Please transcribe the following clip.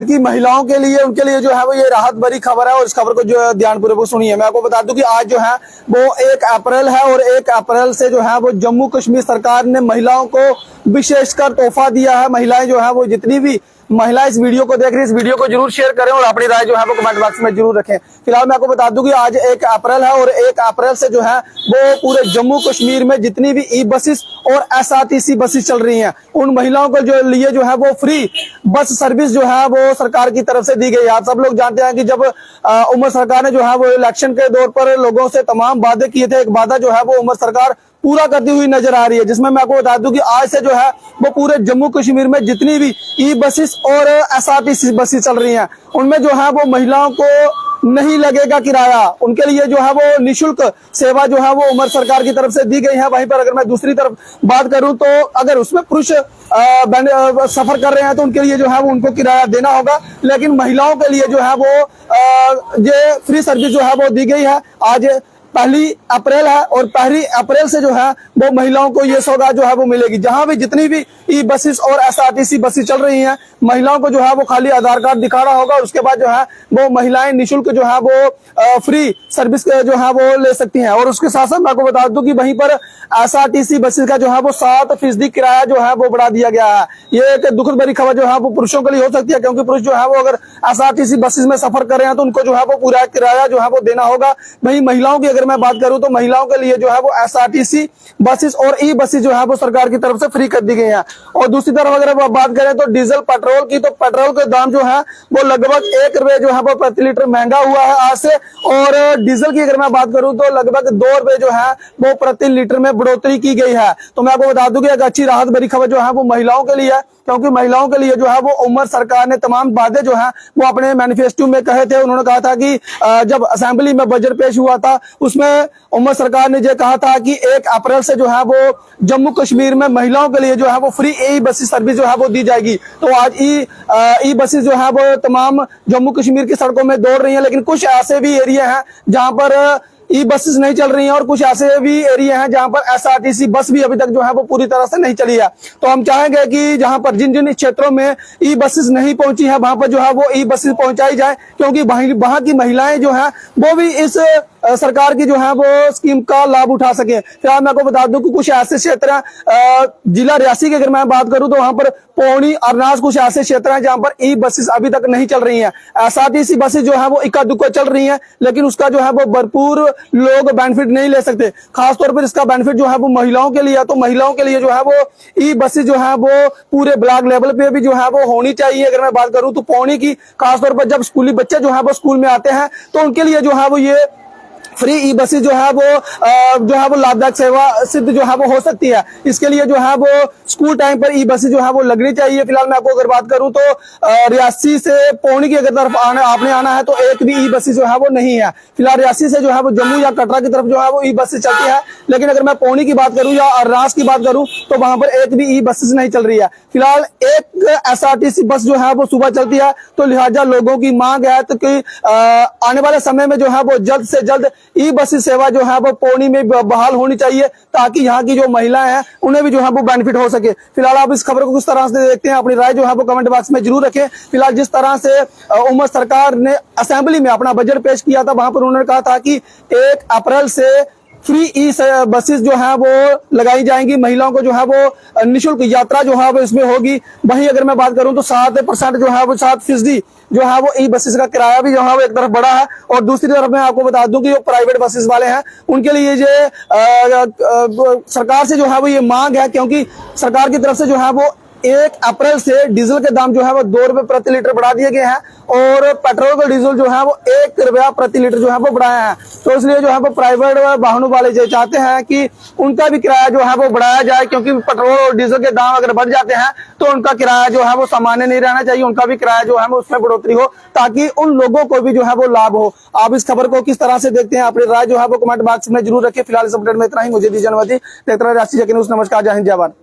कि महिलाओं के लिए उनके लिए जो है वो ये राहत भरी खबर है और इस खबर को जो है ध्यानपूर्वक सुनिए। मैं आपको बता दूं कि आज जो है वो 1 अप्रैल है और 1 अप्रैल से जो है वो जम्मू कश्मीर सरकार ने महिलाओं को विशेषकर तोहफा दिया है। महिलाएं जो है वो जितनी भी महिला इस वीडियो को देख रही है, इस वीडियो को जरूर शेयर करें और अपनी राय जो है वो कमेंट बॉक्स में जरूर रखें। फिलहाल मैं आपको बता दूं कि आज 1 अप्रैल है और 1 अप्रैल से जो है वो पूरे जम्मू कश्मीर में जितनी भी ई बसेस और एसआरटीसी बसेस चल रही हैं, उन महिलाओं को जो लिए जो है वो फ्री बस सर्विस जो है वो सरकार की तरफ से दी गई है। आप सब लोग जानते हैं कि जब उमर सरकार ने जो है वो इलेक्शन के दौर पर लोगों से तमाम वादे किए थे, एक वादा जो है वो उमर सरकार पूरा करती हुई नजर आ रही है, जिसमें मैं आपको बता दूं कि आज से जो है वो पूरे जम्मू कश्मीर में जितनी भी ई बसेस और एसआरटीसी बसेस चल रही हैं, उनमें जो है वो महिलाओं को नहीं लगेगा किराया। उनके लिए जो है वो निशुल्क सेवा जो है वो उमर सरकार की तरफ से दी गई है। वहीं पर अगर मैं दूसरी तरफ बात करूं तो अगर उसमें पुरुष सफर कर रहे हैं तो उनके लिए जो है वो उनको किराया देना होगा, लेकिन महिलाओं के लिए जो है वो ये फ्री सर्विस जो है वो दी गई है। आज 1 अप्रैल है और 1 अप्रैल से जो है वो महिलाओं को ये सौगात जो है वो मिलेगी। जहां भी जितनी भी ई बसेस और एसआरटीसी बसेस चल रही हैं, महिलाओं को जो है वो खाली आधार कार्ड दिखाना होगा। उसके बाद जो है वो महिलाएं निशुल्क जो है वो फ्री सर्विस जो है वो ले सकती हैं। और उसके साथ साथ मैं आपको बता दूं कि वहीं पर एसआरटीसी बसेस का जो है वो 7% किराया जो है वो बढ़ा दिया गया है। ये एक दुखद भरी खबर जो है वो पुरुषों के लिए हो सकती है, क्योंकि पुरुष जो है वो अगर एसआरटीसी बसेस में सफर कर रहे हैं तो उनको जो है वो पूरा किराया जो है वो देना होगा। वहीं महिलाओं की अगर मैं बात करूं तो महिलाओं के लिए जो है वो एसआरटीसी बसेस और ई बसेस जो है वो सरकार की तरफ से फ्री कर दी गई है। और दूसरी तरफ अगर बात करें तो डीजल पेट्रोल की, तो पेट्रोल का दाम जो है वो लगभग 1 रुपए जो है वो प्रति लीटर महंगा हुआ है आज से। और डीजल की अगर मैं बात करूं तो लगभग 2 रुपए जो है वो प्रति लीटर में बढ़ोतरी की गई है। तो मैं आपको बता दूं कि एक अच्छी राहत भरी खबर जो है वो महिलाओं के लिए है, क्योंकि महिलाओं के लिए जो है वो उमर सरकार ने तमाम वादे जो है वो अपने मैनिफेस्टो में कहे थे। उन्होंने कहा था कि जब असेंबली में बजट पेश हुआ था उसमें उमर सरकार ने ये कहा था कि 1 अप्रैल से जो है वो जम्मू कश्मीर में महिलाओं के लिए जो है वो फ्री ई बसेस सर्विस जो है वो दी जाएगी। तो आज ई बसेस जो है वो तमाम जम्मू कश्मीर की सड़कों में दौड़ रही हैं, लेकिन कुछ ऐसे भी एरिया हैं जहां पर ई बसेस नहीं चल रही हैं और कुछ ऐसे भी एरिया हैं जहां पर एसआरटीसी बस भी अभी तक जो है वो पूरी तरह से नहीं चली है। तो हम चाहेंगे कि जहां पर जिन जिन क्षेत्रों में ई बसेस नहीं पहुंची है वहां पर जो है वो ई बसेस पहुंचाई जाए, क्योंकि वहां की महिलाएं जो है वो भी इस सरकार की जो है वो स्कीम का लाभ उठा सके। फिलहाल मैं आपको बता दूं कि कुछ ऐसे क्षेत्र हैं, जिला रियासी की अगर मैं बात करूं तो वहां पर पौनी अरनास कुछ ऐसे क्षेत्र हैं जहां पर ई बसेस अभी तक नहीं चल रही हैं। एसआरटीसी बसेस जो है वो इक्का दुक्का चल रही हैं, लेकिन उसका जो है वो भरपूर लोग बेनिफिट नहीं ले सकते। खासतौर पर इसका बेनिफिट जो है वो महिलाओं के लिए, तो महिलाओं के लिए जो है वो ई बसेस जो है वो पूरे ब्लॉक लेवल पे भी जो है वो होनी चाहिए। अगर मैं बात करूं तो पौनी की खासतौर पर जब स्कूली बच्चे जो है वो स्कूल में आते हैं तो उनके लिए जो है वो ये फ्री ई बसेस जो है वो लाभदायक सेवा सिद्ध जो है वो हो सकती है। इसके लिए जो है वो स्कूल टाइम पर ई बसेस जो है वो लगनी चाहिए। फिलहाल मैं आपको अगर बात करूं तो रियासी से पौनी की अगर तरफ आपने आना है तो एक भी ई बसेस जो है वो नहीं है। फिलहाल रियासी से जो है वो जम्मू या कटरा की तरफ जो है वो ई बसेस चलती है, लेकिन अगर मैं पौनी की बात करूं या अरनास की बात करूं तो वहां पर एक भी ई बसेस नहीं चल रही है। फिलहाल एक एसआरटीसी बस जो है वो सुबह चलती है, तो लिहाजा लोगों की मांग है तो कि आने वाले समय में जो है वो जल्द से जल्द ई बस सेवा जो है वो पौनी में बहाल होनी चाहिए, ताकि यहाँ की जो महिलाएं हैं उन्हें भी जो है वो बेनिफिट हो सके। फिलहाल आप इस खबर को किस तरह से देखते हैं, अपनी राय जो है वो कमेंट बॉक्स में जरूर रखें। फिलहाल जिस तरह से उमर सरकार ने असेंबली में अपना बजट पेश किया था, वहां पर उन्होंने कहा था कि 1 अप्रैल से फ्री ई बसेस जो है वो लगाई जाएंगी, महिलाओं को जो है वो निशुल्क यात्रा जो है वो इसमें होगी। वहीं अगर मैं बात करूं तो 7% जो है वो 7% जो है वो ई बसेस का किराया भी जो है वो एक तरफ बढ़ा है। और दूसरी तरफ मैं आपको बता दूं कि जो प्राइवेट बसेस वाले हैं उनके लिए ये सरकार से जो है वो ये मांग है, क्योंकि सरकार की तरफ से जो है वो 1 अप्रैल से डीजल के दाम जो है वो 2 रुपए प्रति लीटर बढ़ा दिए गए हैं और पेट्रोल का डीजल जो है वो 1 रुपया प्रति लीटर जो है वो बढ़ाया है। तो इसलिए जो है वो प्राइवेट वाहनों वाले जो चाहते हैं कि उनका भी किराया जो है वो बढ़ाया जाए, क्योंकि पेट्रोल और डीजल के दाम अगर बढ़ जाते हैं तो उनका किराया जो है वो सामान्य नहीं रहना चाहिए, उनका भी किराया जो है वो उसमें बढ़ोतरी हो, ताकि उन लोगों को भी जो है वो लाभ हो। आप इस खबर को किस तरह से देखते हैं, अपनी राय जो है वो कमेंट बॉक्स में जरूर रखें। फिलहाल इस अपडेट में इतना ही, मुझे दीजिए अनुमति। देखते रहिए राष्ट्रीय न्यूज़। नमस्कार, जय हिंद, जय भारत।